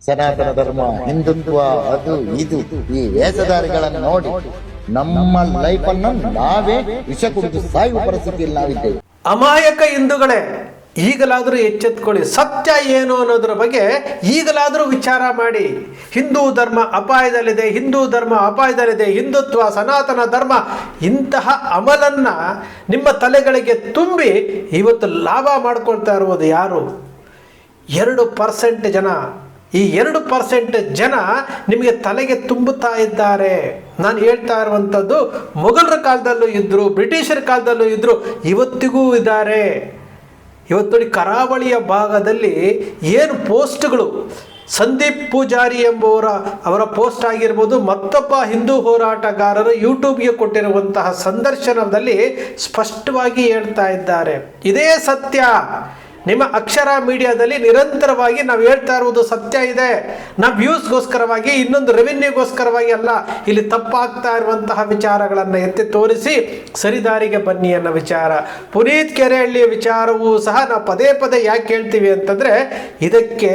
ಸನಾತನ ಧರ್ಮ, ಹಿಂದುತ್ವ, ಅದು ಇದು ಈ ವೇಷಧಾರಿಗಳನ್ನು ನೋಡಿ ನಮ್ಮ ಲೈಫ್ ಅನ್ನು ನಾವೇ ವಿಷ ಕುಡಿದು ಸಾಯುವ ಪರಿಸ್ಥಿತಿಯಲ್ಲಿ ನಾವಿದ್ದೇವೆ. ಅಮಾಯಕ ಹಿಂದೂಗಳೇ, ಈಗಲಾದರೂ ಎಚ್ಚೆತ್ಕೊಳ್ಳಿ. ಸತ್ಯ ಏನು ಅನ್ನೋದ್ರ ಬಗ್ಗೆ ಈಗಲಾದರೂ ವಿಚಾರ ಮಾಡಿ. ಹಿಂದೂ ಧರ್ಮ ಅಪಾಯದಲ್ಲಿದೆ, ಹಿಂದೂ ಧರ್ಮ ಅಪಾಯದಲ್ಲಿದೆ, ಹಿಂದುತ್ವ, ಸನಾತನ ಧರ್ಮ, ಇಂತಹ ಅಮಲನ್ನ ನಿಮ್ಮ ತಲೆಗಳಿಗೆ ತುಂಬಿ ಇವತ್ತು ಲಾಭ ಮಾಡ್ಕೊಳ್ತಾ ಇರುವುದು ಯಾರು? 2% ಜನ. ಈ 2% ಜನ ನಿಮಗೆ ತಲೆಗೆ ತುಂಬುತ್ತಾ ಇದ್ದಾರೆ. ನಾನು ಹೇಳ್ತಾ ಇರುವಂಥದ್ದು ಮೊಘಲರ ಕಾಲದಲ್ಲೂ ಇದ್ದರು, ಬ್ರಿಟಿಷರ ಕಾಲದಲ್ಲೂ ಇದ್ದರು, ಇವತ್ತಿಗೂ ಇದ್ದಾರೆ. ಇವತ್ತು ಕರಾವಳಿಯ ಭಾಗದಲ್ಲಿ ಏನು ಪೋಸ್ಟ್ಗಳು, ಸಂದೀಪ್ ಪೂಜಾರಿ ಅವರ ಪೋಸ್ಟ್ ಆಗಿರ್ಬೋದು, ಮತ್ತೊಬ್ಬ ಹಿಂದೂ ಹೋರಾಟಗಾರರು ಯೂಟ್ಯೂಬ್ಗೆ ಕೊಟ್ಟಿರುವಂತಹ ಸಂದರ್ಶನದಲ್ಲಿ ಸ್ಪಷ್ಟವಾಗಿ ಹೇಳ್ತಾ ಇದ್ದಾರೆ. ಇದೇ ಸತ್ಯ. ನಿಮ್ಮ ಅಕ್ಷರ ಮೀಡಿಯಾದಲ್ಲಿ ನಿರಂತರವಾಗಿ ನಾವು ಹೇಳ್ತಾ ಇರುವುದು ಸತ್ಯ ಇದೆ. ನಾವು ವ್ಯೂಸ್ಗೋಸ್ಕರವಾಗಿ, ಇನ್ನೊಂದು ರೆವಿನ್ಯೂಗೋಸ್ಕರವಾಗಿ ಅಲ್ಲ, ಇಲ್ಲಿ ತಪ್ಪಾಗ್ತಾ ಇರುವಂತಹ ವಿಚಾರಗಳನ್ನು ಎತ್ತಿ ತೋರಿಸಿ ಸರಿದಾರಿಗೆ ಬನ್ನಿ ಅನ್ನೋ ವಿಚಾರ. ಪುನೀತ್ ಕೆರೆಹಳ್ಳಿಯ ವಿಚಾರವೂ ಸಹ ನಾವು ಪದೇ ಪದೇ ಯಾಕೆ ಹೇಳ್ತೀವಿ ಅಂತಂದರೆ, ಇದಕ್ಕೆ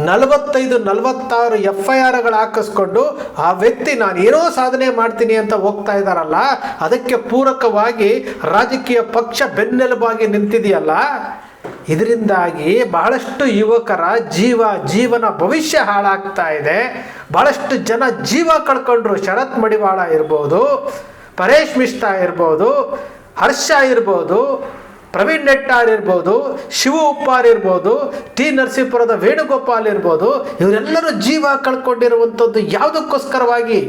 45-46 FIRಗಳು ಹಾಕಿಸ್ಕೊಂಡು ಆ ವ್ಯಕ್ತಿ ನಾನು ಏನೋ ಸಾಧನೆ ಮಾಡ್ತೀನಿ ಅಂತ ಹೋಗ್ತಾ ಇದ್ದಾರಲ್ಲ, ಅದಕ್ಕೆ ಪೂರಕವಾಗಿ ರಾಜಕೀಯ ಪಕ್ಷ ಬೆನ್ನೆಲುಬಾಗಿ ನಿಂತಿದೆಯಲ್ಲ, ಇದರಿಂದಾಗಿ ಬಹಳಷ್ಟು ಯುವಕರ ಜೀವನ ಭವಿಷ್ಯ ಹಾಳಾಗ್ತಾ ಇದೆ. ಬಹಳಷ್ಟು ಜನ ಜೀವ ಕಳ್ಕೊಂಡ್ರು. ಶರತ್ ಮಡಿವಾಳ ಇರ್ಬೋದು, ಪರೇಶ್ ಮಿಶ್ರಾ ಇರ್ಬೋದು, ಹರ್ಷ ಇರ್ಬೋದು, ಪ್ರವೀಣ್ ನೆಟ್ಟಾರ್ ಇರ್ಬೋದು, ಶಿವ ಉಪ್ಪಾರ್ ಇರ್ಬೋದು, ಟಿ ನರಸೀಪುರದ ವೇಣುಗೋಪಾಲ್ ಇರ್ಬೋದು, ಇವರೆಲ್ಲರೂ ಜೀವ ಕಳ್ಕೊಂಡಿರುವಂಥದ್ದು ಯಾವುದಕ್ಕೋಸ್ಕರವಾಗಿ?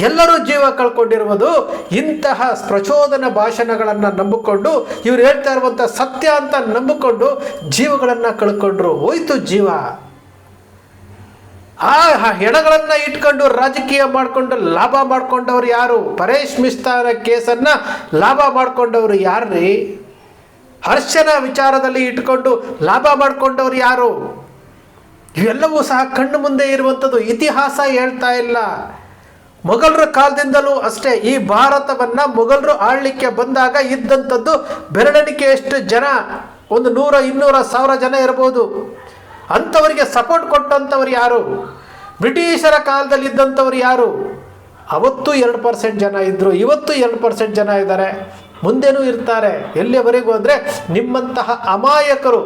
ಎಲ್ಲರೂ ಜೀವ ಕಳ್ಕೊಂಡಿರುವುದು ಇಂತಹ ಪ್ರಚೋದನ ಭಾಷಣಗಳನ್ನು ನಂಬಿಕೊಂಡು, ಇವ್ರು ಹೇಳ್ತಾ ಇರುವಂಥ ಸತ್ಯ ಅಂತ ನಂಬಿಕೊಂಡು ಜೀವಗಳನ್ನು ಕಳ್ಕೊಂಡ್ರು. ಹೋಯ್ತು ಜೀವ. ಆ ಹೆಣಗಳನ್ನು ಇಟ್ಕೊಂಡು ರಾಜಕೀಯ ಮಾಡಿಕೊಂಡು ಲಾಭ ಮಾಡ್ಕೊಂಡವ್ರು ಯಾರು? ಪರೇಶ್ ಮಿಶ್ರಾರ ಕೇಸನ್ನು ಲಾಭ ಮಾಡ್ಕೊಂಡವ್ರು ಯಾರ್ರೀ? ಹರ್ಷನ ವಿಚಾರದಲ್ಲಿ ಇಟ್ಕೊಂಡು ಲಾಭ ಮಾಡ್ಕೊಂಡವ್ರು ಯಾರು? ಇವೆಲ್ಲವೂ ಸಹ ಕಣ್ಣು ಮುಂದೆ ಇರುವಂಥದ್ದು. ಇತಿಹಾಸ ಹೇಳ್ತಾ ಇಲ್ಲ. ಮೊಘಲರ ಕಾಲದಿಂದಲೂ ಅಷ್ಟೇ ಈ ಭಾರತವನ್ನು ಮೊಘಲರು ಆಳ್ಲಿಕ್ಕೆ ಬಂದಾಗ ಇದ್ದಂಥದ್ದು ಬೆರಳೆಣಿಕೆಯಷ್ಟು ಜನ, 100, 200, 1000 ಜನ ಇರ್ಬೋದು. ಅಂಥವರಿಗೆ ಸಪೋರ್ಟ್ ಕೊಟ್ಟಂಥವ್ರು ಯಾರು? ಬ್ರಿಟಿಷರ ಕಾಲದಲ್ಲಿ ಇದ್ದಂಥವ್ರು ಯಾರು? ಅವತ್ತು 2% ಜನ ಇದ್ದರು, ಇವತ್ತು 2% ಜನ ಇದ್ದಾರೆ, ಮುಂದೇನೂ ಇರ್ತಾರೆ. ಎಲ್ಲಿವರೆಗೂ ಅಂದರೆ ನಿಮ್ಮಂತಹ ಅಮಾಯಕರು,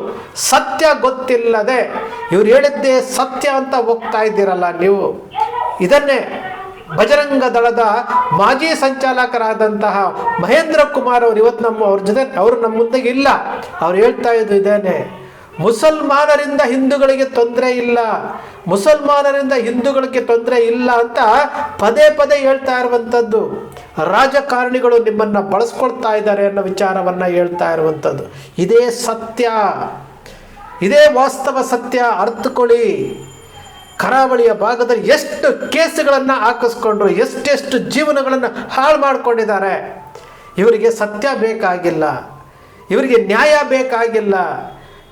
ಸತ್ಯ ಗೊತ್ತಿಲ್ಲದೆ ಇವ್ರು ಹೇಳಿದ್ದೇ ಸತ್ಯ ಅಂತ ಹೋಗ್ತಾ ಇದ್ದೀರಲ್ಲ ನೀವು. ಇದನ್ನೇ ಬಜರಂಗ ದಳದ ಮಾಜಿ ಸಂಚಾಲಕರಾದಂತಹ ಮಹೇಂದ್ರ ಕುಮಾರ್ ಅವರು ಇವತ್ತು ಅವ್ರ ನಮ್ಮ ಮುಂದೆಗೆ ಇಲ್ಲ. ಅವ್ರು ಹೇಳ್ತಾ ಇದ್ದು ಇದೇನೆ, ಮುಸಲ್ಮಾನರಿಂದ ಹಿಂದೂಗಳಿಗೆ ತೊಂದರೆ ಇಲ್ಲ, ಮುಸಲ್ಮಾನರಿಂದ ಹಿಂದೂಗಳಿಗೆ ತೊಂದರೆ ಇಲ್ಲ ಅಂತ ಪದೇ ಪದೇ ಹೇಳ್ತಾ ಇರುವಂಥದ್ದು. ರಾಜಕಾರಣಿಗಳು ನಿಮ್ಮನ್ನು ಬಳಸ್ಕೊಳ್ತಾ ಇದ್ದಾರೆ ಅನ್ನೋ ವಿಚಾರವನ್ನು ಹೇಳ್ತಾ ಇರುವಂಥದ್ದು. ಇದೇ ಸತ್ಯ, ಇದೇ ವಾಸ್ತವ ಸತ್ಯ. ಅರ್ಥಕೊಳ್ಳಿ. ಕರಾವಳಿಯ ಭಾಗದಲ್ಲಿ ಎಷ್ಟು ಕೇಸುಗಳನ್ನು ಹಾಕಿಸ್ಕೊಂಡ್ರು, ಎಷ್ಟೆಷ್ಟು ಜೀವನಗಳನ್ನು ಹಾಳು ಮಾಡಿಕೊಂಡಿದ್ದಾರೆ. ಇವರಿಗೆ ಸತ್ಯ ಬೇಕಾಗಿಲ್ಲ, ಇವರಿಗೆ ನ್ಯಾಯ ಬೇಕಾಗಿಲ್ಲ.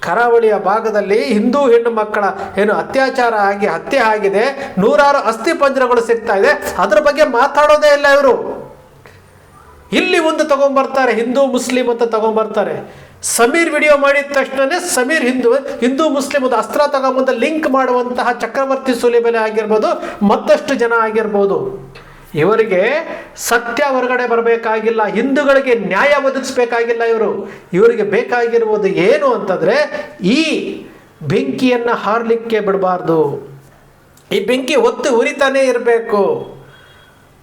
ಕರಾವಳಿಯ ಭಾಗದಲ್ಲಿ ಹಿಂದೂ ಹೆಣ್ಣು ಮಕ್ಕಳ ಅತ್ಯಾಚಾರ ಆಗಿ ಹತ್ಯೆ ಆಗಿದೆ, 100 ಅಸ್ಥಿಪಂಜರಗಳು ಸಿಗ್ತಾ ಇದೆ, ಅದರ ಬಗ್ಗೆ ಮಾತಾಡೋದೇ ಇಲ್ಲ ಇವರು. ಇಲ್ಲಿ ಒಂದು ತಗೊಂಡ್ಬರ್ತಾರೆ, ಹಿಂದೂ ಮುಸ್ಲಿಂ ಅಂತ ತಗೊಂಡ್ಬರ್ತಾರೆ. ಸಮೀರ್ ವಿಡಿಯೋ ಮಾಡಿದ ತಕ್ಷಣವೇ ಸಮೀರ್ ಹಿಂದೂ ಮುಸ್ಲಿಂ ಒಂದು ಅಸ್ತ್ರ ತಗೊಂಬಂದು ಲಿಂಕ್ ಮಾಡುವಂತಹ ಚಕ್ರವರ್ತಿ ಸೂಲಿಬೆಲೆ ಆಗಿರ್ಬೋದು, ಮತ್ತಷ್ಟು ಜನ ಆಗಿರ್ಬೋದು. ಇವರಿಗೆ ಸತ್ಯ ಹೊರಗಡೆ ಬರಬೇಕಾಗಿಲ್ಲ, ಹಿಂದೂಗಳಿಗೆ ನ್ಯಾಯ ಒದಗಿಸ್ಬೇಕಾಗಿಲ್ಲ. ಇವರಿಗೆ ಬೇಕಾಗಿರುವುದು ಏನು ಅಂತಂದರೆ, ಈ ಬೆಂಕಿಯನ್ನು ಹಾರಲಿಕ್ಕೆ ಬಿಡಬಾರ್ದು. ಈ ಬೆಂಕಿ ಹೊತ್ತು ಉರಿತಾನೇ ಇರಬೇಕು.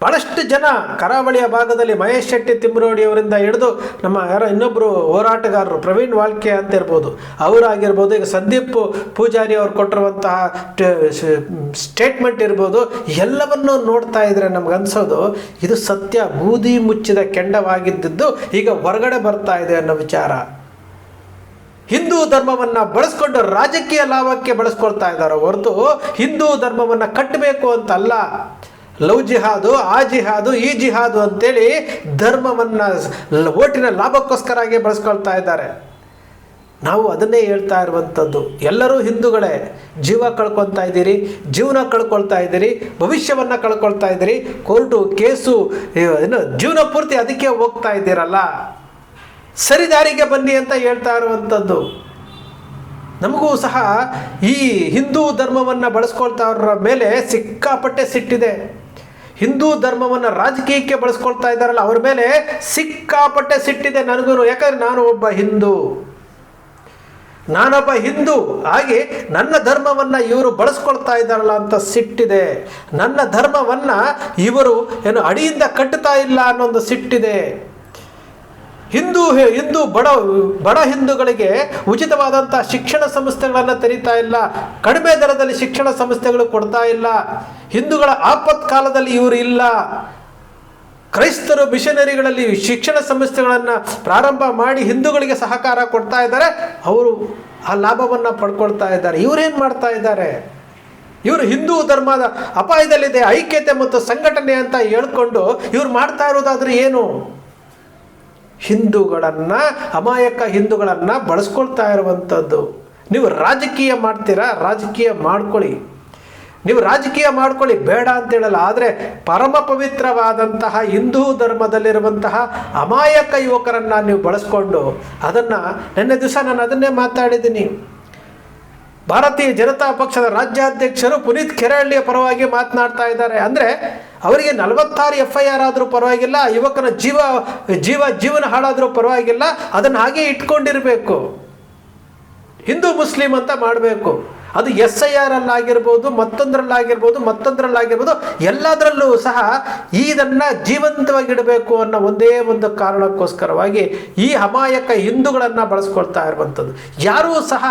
ಭಾಳಷ್ಟು ಜನ ಕರಾವಳಿಯ ಭಾಗದಲ್ಲಿ ಮಹೇಶ್ ಶೆಟ್ಟಿ ತಿಮ್ರೋಡಿ ಅವರಿಂದ ಹಿಡಿದು ನಮ್ಮ ಇನ್ನೊಬ್ಬರು ಹೋರಾಟಗಾರರು ಪ್ರವೀಣ್ ವಾಲ್ಕೆ ಅಂತ ಇರ್ಬೋದು, ಅವರಾಗಿರ್ಬೋದು, ಈಗ ಸಂದೀಪ್ ಪೂಜಾರಿ ಅವ್ರು ಕೊಟ್ಟಿರುವಂತಹ ಸ್ಟೇಟ್ಮೆಂಟ್ ಇರ್ಬೋದು, ಎಲ್ಲವನ್ನೂ ನೋಡ್ತಾ ಇದ್ರೆ ನಮಗನ್ಸೋದು ಇದು ಸತ್ಯ ಬೂದಿ ಮುಚ್ಚಿದ ಕೆಂಡವಾಗಿದ್ದು ಈಗ ಹೊರಗಡೆ ಬರ್ತಾ ಇದೆ ಅನ್ನೋ ವಿಚಾರ. ಹಿಂದೂ ಧರ್ಮವನ್ನು ಬಳಸ್ಕೊಂಡು ರಾಜಕೀಯ ಲಾಭಕ್ಕೆ ಬಳಸ್ಕೊಳ್ತಾ ಇದ್ದಾರೆ ಹೊರತು ಹಿಂದೂ ಧರ್ಮವನ್ನು ಕಟ್ಟಬೇಕು ಅಂತಲ್ಲ. ಲವ್ ಜಿಹಾದು, ಆ ಜಿಹಾದು, ಈ ಜಿಹಾದು ಅಂತೇಳಿ ಧರ್ಮವನ್ನು ಓಟಿನ ಲಾಭಕ್ಕೋಸ್ಕರಾಗಿ ಬಳಸ್ಕೊಳ್ತಾ ಇದ್ದಾರೆ. ನಾವು ಅದನ್ನೇ ಹೇಳ್ತಾ ಇರುವಂಥದ್ದು. ಎಲ್ಲರೂ ಹಿಂದೂಗಳೇ. ಜೀವ ಕಳ್ಕೊಳ್ತಾ ಇದ್ದೀರಿ, ಜೀವನ ಕಳ್ಕೊಳ್ತಾ ಇದ್ದೀರಿ, ಭವಿಷ್ಯವನ್ನು ಕಳ್ಕೊಳ್ತಾ ಇದ್ದೀರಿ. ಕೋರ್ಟು ಕೇಸು ಜೀವನ ಪೂರ್ತಿ ಅದಕ್ಕೆ ಹೋಗ್ತಾ ಇದ್ದೀರಲ್ಲ. ಸರಿದಾರಿಗೆ ಬನ್ನಿ ಅಂತ ಹೇಳ್ತಾ ಇರುವಂಥದ್ದು. ನಮಗೂ ಸಹ ಈ ಹಿಂದೂ ಧರ್ಮವನ್ನು ಬಳಸ್ಕೊಳ್ತಾವ್ರ ಮೇಲೆ ಸಿಕ್ಕಾಪಟ್ಟೆ ಸಿಟ್ಟಿದೆ. ಹಿಂದೂ ಧರ್ಮವನ್ನು ರಾಜಕೀಯಕ್ಕೆ ಬಳಸ್ಕೊಳ್ತಾ ಇದ್ದಾರಲ್ಲ ಅವ್ರ ಮೇಲೆ ಸಿಕ್ಕಾಪಟ್ಟೆ ಸಿಟ್ಟಿದೆ ನನಗೂ. ಯಾಕಂದರೆ ನಾನೊಬ್ಬ ಹಿಂದೂ ಹಾಗೆ ನನ್ನ ಧರ್ಮವನ್ನು ಇವರು ಬಳಸ್ಕೊಳ್ತಾ ಇದ್ದಾರಲ್ಲ ಅಂತ ಸಿಟ್ಟಿದೆ. ನನ್ನ ಧರ್ಮವನ್ನು ಇವರು ಅಡಿಯಿಂದ ಕಟ್ಟುತ್ತಾ ಇಲ್ಲ ಅನ್ನೊಂದು ಸಿಟ್ಟಿದೆ. ಹಿಂದೂ ಬಡ ಹಿಂದೂಗಳಿಗೆ ಉಚಿತವಾದಂಥ ಶಿಕ್ಷಣ ಸಂಸ್ಥೆಗಳನ್ನು ತೆರೀತಾ ಇಲ್ಲ, ಕಡಿಮೆ ದರದಲ್ಲಿ ಶಿಕ್ಷಣ ಸಂಸ್ಥೆಗಳು ಕೊಡ್ತಾ ಇಲ್ಲ, ಹಿಂದೂಗಳ ಆಪತ್ಕಾಲದಲ್ಲಿ ಇವರು ಇಲ್ಲ. ಕ್ರೈಸ್ತರು ಮಿಷನರಿಗಳಲ್ಲಿ ಶಿಕ್ಷಣ ಸಂಸ್ಥೆಗಳನ್ನು ಪ್ರಾರಂಭ ಮಾಡಿ ಹಿಂದೂಗಳಿಗೆ ಸಹಕಾರ ಕೊಡ್ತಾ ಇದ್ದಾರೆ, ಅವರು ಆ ಲಾಭವನ್ನು ಪಡ್ಕೊಳ್ತಾ ಇದ್ದಾರೆ. ಇವರೇನು ಮಾಡ್ತಾ ಇದ್ದಾರೆ? ಇವರು ಹಿಂದೂ ಧರ್ಮದ ಅಪಾಯದಲ್ಲಿದೆ, ಐಕ್ಯತೆ ಮತ್ತು ಸಂಘಟನೆ ಅಂತ ಹೇಳ್ಕೊಂಡು ಇವ್ರು ಮಾಡ್ತಾ ಇರೋದಾದ್ರೆ ಏನು? ಹಿಂದೂಗಳನ್ನು, ಅಮಾಯಕ ಹಿಂದೂಗಳನ್ನು ಬಳಸ್ಕೊಳ್ತಾ ಇರುವಂಥದ್ದು. ನೀವು ರಾಜಕೀಯ ಮಾಡ್ತೀರಾ, ರಾಜಕೀಯ ಮಾಡ್ಕೊಳ್ಳಿ, ನೀವು ರಾಜಕೀಯ ಮಾಡ್ಕೊಳ್ಳಿ, ಬೇಡ ಅಂತ ಹೇಳಲ್ಲ. ಆದರೆ ಪರಮ ಪವಿತ್ರವಾದಂತಹ ಹಿಂದೂ ಧರ್ಮದಲ್ಲಿರುವಂತಹ ಅಮಾಯಕ ಯುವಕರನ್ನು ನೀವು ಬಳಸ್ಕೊಂಡು ಅದನ್ನು, ನಿನ್ನೆ ದಿವಸ ನಾನು ಅದನ್ನೇ ಮಾತಾಡಿದ್ದೀನಿ. ಭಾರತೀಯ ಜನತಾ ಪಕ್ಷದ ರಾಜ್ಯಾಧ್ಯಕ್ಷರು ಪುನೀತ್ ಕೆರಹಳ್ಳಿಯ ಪರವಾಗಿ ಮಾತನಾಡ್ತಾ ಇದ್ದಾರೆ. ಅಂದರೆ ಅವರಿಗೆ 46 FIR ಆದರೂ ಪರವಾಗಿಲ್ಲ, ಯುವಕನ ಜೀವನ ಹಾಳಾದರೂ ಪರವಾಗಿಲ್ಲ, ಅದನ್ನು ಹಾಗೆ ಇಟ್ಕೊಂಡಿರಬೇಕು. ಹಿಂದೂ ಮುಸ್ಲಿಂ ಅಂತ ಮಾಡಬೇಕು. ಅದು SIR ಅಲ್ಲಾಗಿರ್ಬೋದು, ಮತ್ತೊಂದರಲ್ಲಾಗಿರ್ಬೋದು, ಎಲ್ಲದರಲ್ಲೂ ಸಹ ಇದನ್ನು ಜೀವಂತವಾಗಿಡಬೇಕು ಅನ್ನೋ ಒಂದೇ ಒಂದು ಕಾರಣಕ್ಕೋಸ್ಕರವಾಗಿ ಈ ಅಮಾಯಕ ಹಿಂದೂಗಳನ್ನು ಬಳಸ್ಕೊಳ್ತಾ ಇರುವಂಥದ್ದು. ಯಾರೂ ಸಹ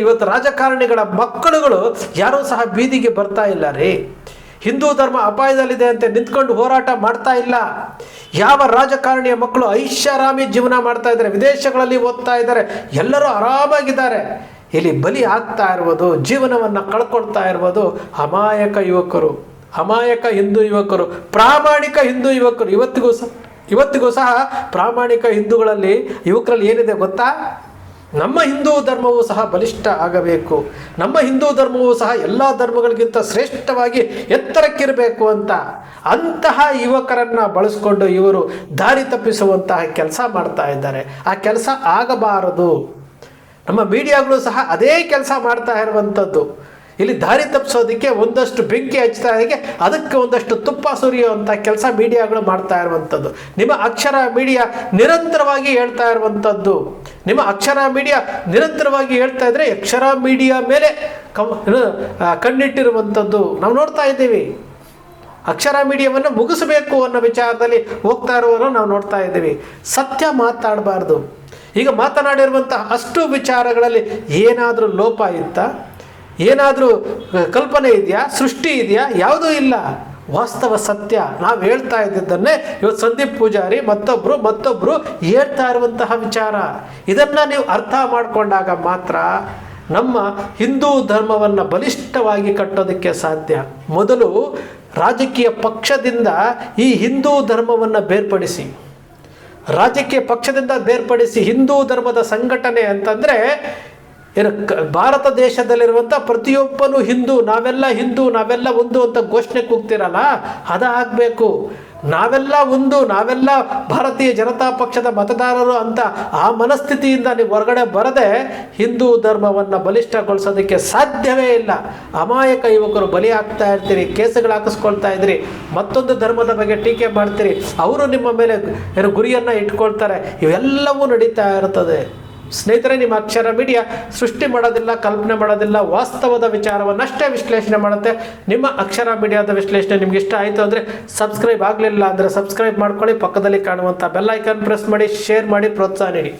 ಇವತ್ತು ರಾಜಕಾರಣಿಗಳ ಮಕ್ಕಳುಗಳು ಯಾರೂ ಸಹ ಬೀದಿಗೆ ಬರ್ತಾ ಇಲ್ಲ ರೀ. ಹಿಂದೂ ಧರ್ಮ ಅಪಾಯದಲ್ಲಿದೆ ಅಂತ ನಿಂತ್ಕೊಂಡು ಹೋರಾಟ ಮಾಡ್ತಾ ಇಲ್ಲ. ಯಾವ ರಾಜಕಾರಣಿಯ ಮಕ್ಕಳು ಐಷಾರಾಮಿ ಜೀವನ ಮಾಡ್ತಾ ಇದ್ದಾರೆ, ವಿದೇಶಗಳಲ್ಲಿ ಓದ್ತಾ ಇದ್ದಾರೆ, ಎಲ್ಲರೂ ಆರಾಮಾಗಿದ್ದಾರೆ. ಇಲ್ಲಿ ಬಲಿ ಆಗ್ತಾ ಇರ್ಬೋದು, ಜೀವನವನ್ನು ಕಳ್ಕೊಳ್ತಾ ಇರ್ಬೋದು ಅಮಾಯಕ ಯುವಕರು, ಅಮಾಯಕ ಹಿಂದೂ ಯುವಕರು, ಪ್ರಾಮಾಣಿಕ ಹಿಂದೂ ಯುವಕರು. ಇವತ್ತಿಗೂ ಸಹ ಪ್ರಾಮಾಣಿಕ ಯುವಕರಲ್ಲಿ ಏನಿದೆ ಗೊತ್ತಾ? ನಮ್ಮ ಹಿಂದೂ ಧರ್ಮವೂ ಸಹ ಬಲಿಷ್ಠ ಆಗಬೇಕು, ನಮ್ಮ ಹಿಂದೂ ಧರ್ಮವೂ ಸಹ ಎಲ್ಲ ಧರ್ಮಗಳಿಗಿಂತ ಶ್ರೇಷ್ಠವಾಗಿ ಎತ್ತರಕ್ಕಿರಬೇಕು ಅಂತ ಅಂತಹ ಯುವಕರನ್ನು ಬಳಸ್ಕೊಂಡು ಇವರು ದಾರಿ ತಪ್ಪಿಸುವಂತಹ ಕೆಲಸ ಮಾಡ್ತಾ ಇದ್ದಾರೆ. ಆ ಕೆಲಸ ಆಗಬಾರದು. ನಮ್ಮ ಮೀಡಿಯಾಗಳು ಸಹ ಅದೇ ಕೆಲಸ ಮಾಡ್ತಾ ಇರುವಂಥದ್ದು. ಇಲ್ಲಿ ದಾರಿ ತಪ್ಪಿಸೋದಕ್ಕೆ ಒಂದಷ್ಟು ಬೆಂಕಿ ಹಚ್ತಾ ಇದಕ್ಕೆ, ಅದಕ್ಕೆ ಒಂದಷ್ಟು ತುಪ್ಪ ಸುರಿಯುವಂಥ ಕೆಲಸ ಮೀಡಿಯಾಗಳು ಮಾಡ್ತಾ ಇರುವಂಥದ್ದು. ನಿಮ್ಮ ಅಕ್ಷರ ಮೀಡಿಯಾ ನಿರಂತರವಾಗಿ ಹೇಳ್ತಾ ಇರುವಂಥದ್ದು, ನಿಮ್ಮ ಅಕ್ಷರ ಮೀಡಿಯಾ ನಿರಂತರವಾಗಿ ಹೇಳ್ತಾ ಇದ್ರೆ ಅಕ್ಷರ ಮೀಡಿಯಾ ಮೇಲೆ ಕಣ್ಣಿಟ್ಟಿರುವಂಥದ್ದು ನಾವು ನೋಡ್ತಾ ಇದ್ದೀವಿ. ಅಕ್ಷರ ಮೀಡಿಯಾವನ್ನು ಮುಗಿಸಬೇಕು ಅನ್ನೋ ವಿಚಾರದಲ್ಲಿ ಹೋಗ್ತಾ ಇರೋದನ್ನು ನಾವು ನೋಡ್ತಾ ಇದ್ದೀವಿ. ಸತ್ಯ ಮಾತಾಡಬಾರ್ದು. ಈಗ ಮಾತನಾಡಿರುವಂತಹ ಅಷ್ಟು ವಿಚಾರಗಳಲ್ಲಿ ಏನಾದರೂ ಲೋಪ ಇತ್ತಾ, ಏನಾದರೂ ಕಲ್ಪನೆ ಇದೆಯಾ, ಸೃಷ್ಟಿ ಇದೆಯಾ? ಯಾವುದೂ ಇಲ್ಲ. ವಾಸ್ತವ ಸತ್ಯ ನಾವು ಹೇಳ್ತಾ ಇದ್ದಿದ್ದನ್ನೇ ಇವತ್ತು ಸಂದೀಪ್ ಪೂಜಾರಿ ಮತ್ತೊಬ್ಬರು ಹೇಳ್ತಾ ಇರುವಂತಹ ವಿಚಾರ. ಇದನ್ನು ನೀವು ಅರ್ಥ ಮಾಡಿಕೊಂಡಾಗ ಮಾತ್ರ ನಮ್ಮ ಹಿಂದೂ ಧರ್ಮವನ್ನು ಬಲಿಷ್ಠವಾಗಿ ಕಟ್ಟೋದಕ್ಕೆ ಸಾಧ್ಯ. ಮೊದಲು ರಾಜಕೀಯ ಪಕ್ಷದಿಂದ ಈ ಹಿಂದೂ ಧರ್ಮವನ್ನು ಬೇರ್ಪಡಿಸಿ, ರಾಜಕೀಯ ಪಕ್ಷದಿಂದ ಬೇರ್ಪಡಿಸಿ ಹಿಂದೂ ಧರ್ಮದ ಸಂಘಟನೆ ಅಂತಂದರೆ ಭಾರತ ದೇಶದಲ್ಲಿರುವಂಥ ಪ್ರತಿಯೊಬ್ಬನು ಹಿಂದೂ, ನಾವೆಲ್ಲ ಒಂದು ಅಂತ ಘೋಷಣೆ ಕೂಗ್ತಿರಲ್ಲ, ಅದಾಗಬೇಕು. ನಾವೆಲ್ಲ ಒಂದು, ನಾವೆಲ್ಲ ಭಾರತೀಯ ಜನತಾ ಪಕ್ಷದ ಮತದಾರರು ಅಂತ ಆ ಮನಸ್ಥಿತಿಯಿಂದ ನೀವು ಹೊರಗಡೆ ಬರದೆ ಹಿಂದೂ ಧರ್ಮವನ್ನು ಬಲಿಷ್ಠಗೊಳಿಸೋದಕ್ಕೆ ಸಾಧ್ಯವೇ ಇಲ್ಲ. ಅಮಾಯಕ ಯುವಕರು ಬಲಿ ಆಗ್ತಾ ಇರ್ತೀರಿ, ಕೇಸುಗಳು ಹಾಕಿಸ್ಕೊಳ್ತಾ ಇದ್ದೀರಿ, ಮತ್ತೊಂದು ಧರ್ಮದ ಬಗ್ಗೆ ಟೀಕೆ ಮಾಡ್ತೀರಿ, ಅವರು ನಿಮ್ಮ ಮೇಲೆ ಗುರಿಯನ್ನು ಇಟ್ಕೊಳ್ತಾರೆ. ಇವೆಲ್ಲವೂ ನಡೀತಾ ಇರ್ತದೆ. ಸ್ನೇಹಿತರೆ, ನಿಮ್ಮ ಅಕ್ಷರ ಮೀಡಿಯಾ ಸೃಷ್ಟಿ ಮಾಡೋದಿಲ್ಲ, ಕಲ್ಪನೆ ಮಾಡೋದಿಲ್ಲ, ವಾಸ್ತವದ ವಿಚಾರವನ್ನಷ್ಟೇ ವಿಶ್ಲೇಷಣೆ ಮಾಡುತ್ತೆ. ನಿಮ್ಮ ಅಕ್ಷರ ಮೀಡಿಯಾದ ವಿಶ್ಲೇಷಣೆ ನಿಮ್ಗೆ ಇಷ್ಟ ಆಯಿತು ಅಂದರೆ ಸಬ್ಸ್ಕ್ರೈಬ್ ಆಗಲಿಲ್ಲ ಅಂದರೆ ಸಬ್ಸ್ಕ್ರೈಬ್ ಮಾಡ್ಕೊಳ್ಳಿ, ಪಕ್ಕದಲ್ಲಿ ಕಾಣುವಂಥ ಬೆಲ್ ಐಕಾನ್ ಪ್ರೆಸ್ ಮಾಡಿ, ಶೇರ್ ಮಾಡಿ, ಪ್ರೋತ್ಸಾಹ ನೀಡಿ.